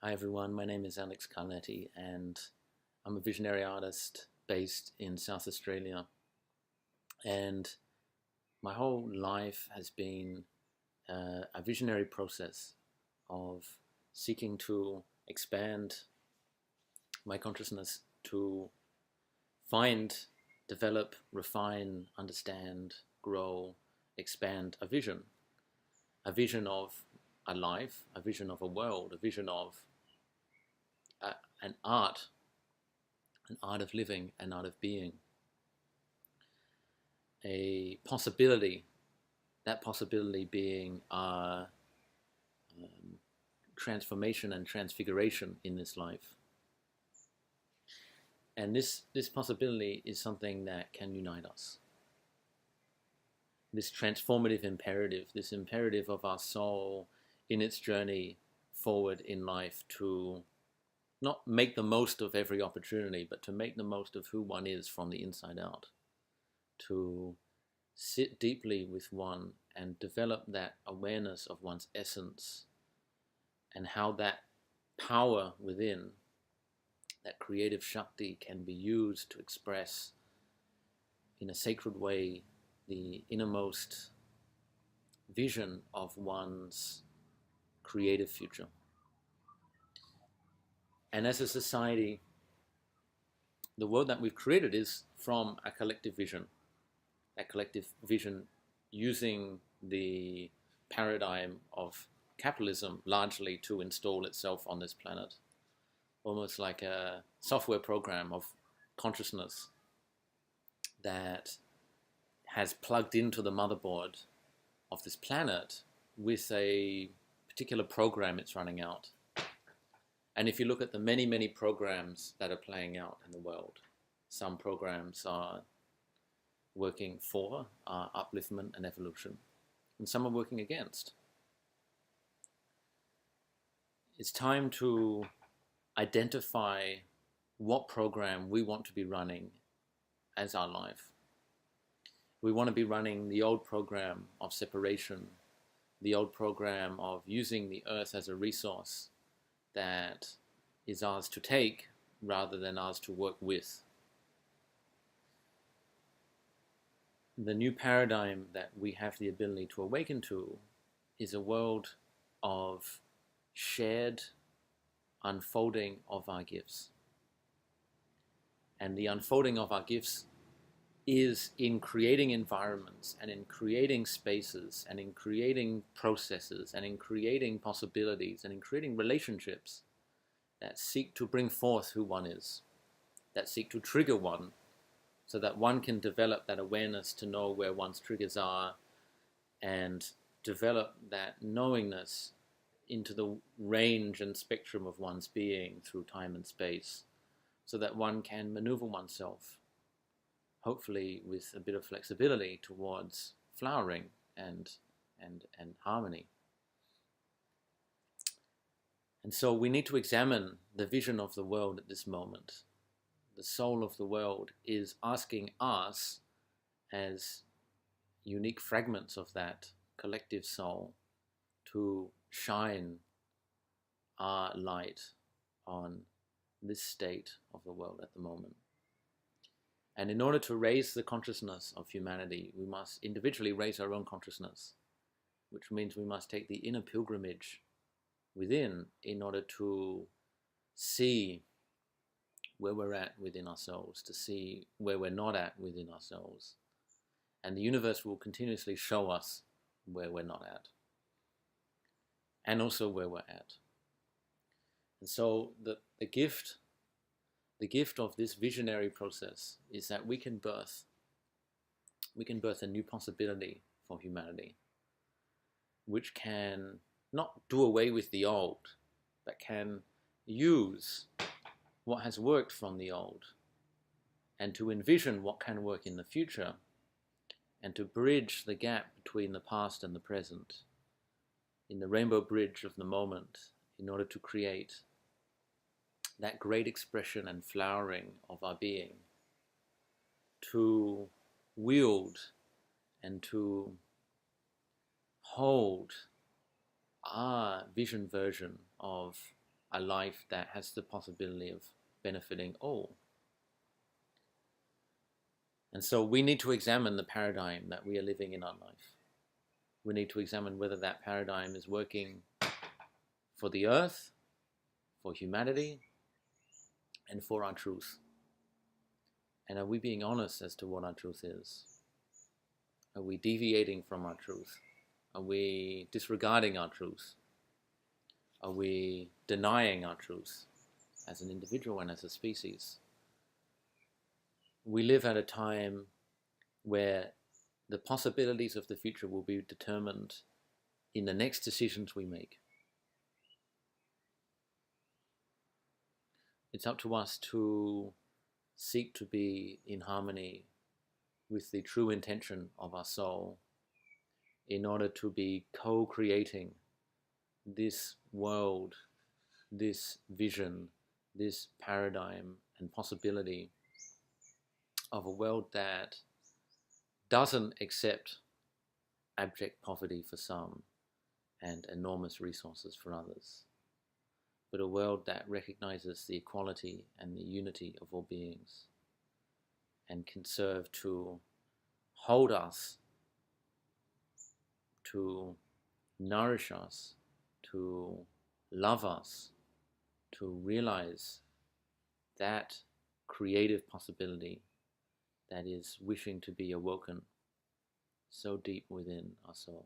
Hi everyone, my name is Alex Carletti and I'm a visionary artist based in South Australia. And my whole life has been a visionary process of seeking to expand my consciousness to find, develop, refine, understand, grow, expand a vision of a life, a vision of a world, a vision of an art of living, an art of being, a possibility, that possibility being our transformation and transfiguration in this life. And this possibility is something that can unite us. This transformative imperative, this imperative of our soul in its journey forward in life to not make the most of every opportunity, but to make the most of who one is from the inside out. To sit deeply with one and develop that awareness of one's essence and how that power within, that creative Shakti, can be used to express in a sacred way the innermost vision of one's creative future. And as a society, the world that we've created is from a collective vision using the paradigm of capitalism largely to install itself on this planet, almost like a software program of consciousness that has plugged into the motherboard of this planet with a particular program it's running out. And if you look at the many, many programs that are playing out in the world, some programs are working for upliftment and evolution, and some are working against. It's time to identify what program we want to be running as our life. We want to be running the old program of separation, the old program of using the earth as a resource that is ours to take rather than ours to work with. The new paradigm that we have the ability to awaken to is a world of shared unfolding of our gifts. And the unfolding of our gifts is in creating environments and in creating spaces and in creating processes and in creating possibilities and in creating relationships that seek to bring forth who one is, that seek to trigger one so that one can develop that awareness to know where one's triggers are and develop that knowingness into the range and spectrum of one's being through time and space so that one can maneuver oneself, hopefully with a bit of flexibility towards flowering and harmony. And so we need to examine the vision of the world at this moment. The soul of the world is asking us, as unique fragments of that collective soul, to shine our light on this state of the world at the moment. And in order to raise the consciousness of humanity, we must individually raise our own consciousness, which means we must take the inner pilgrimage within in order to see where we're at within ourselves, to see where we're not at within ourselves. And the universe will continuously show us where we're not at, and also where we're at. And so the gift of this visionary process is that we can birth a new possibility for humanity, which can not do away with the old, but can use what has worked from the old and to envision what can work in the future and to bridge the gap between the past and the present in the rainbow bridge of the moment in order to create that great expression and flowering of our being, to wield and to hold our vision version of a life that has the possibility of benefiting all. And so we need to examine the paradigm that we are living in our life. We need to examine whether that paradigm is working for the earth, for humanity, and for our truth. And are we being honest as to what our truth is? Are we deviating from our truth? Are we disregarding our truth? Are we denying our truth as an individual and as a species? We live at a time where the possibilities of the future will be determined in the next decisions we make. It's up to us to seek to be in harmony with the true intention of our soul in order to be co-creating this world, this vision, this paradigm and possibility of a world that doesn't accept abject poverty for some and enormous resources for others, but a world that recognizes the equality and the unity of all beings and can serve to hold us, to nourish us, to love us, to realize that creative possibility that is wishing to be awoken so deep within our soul.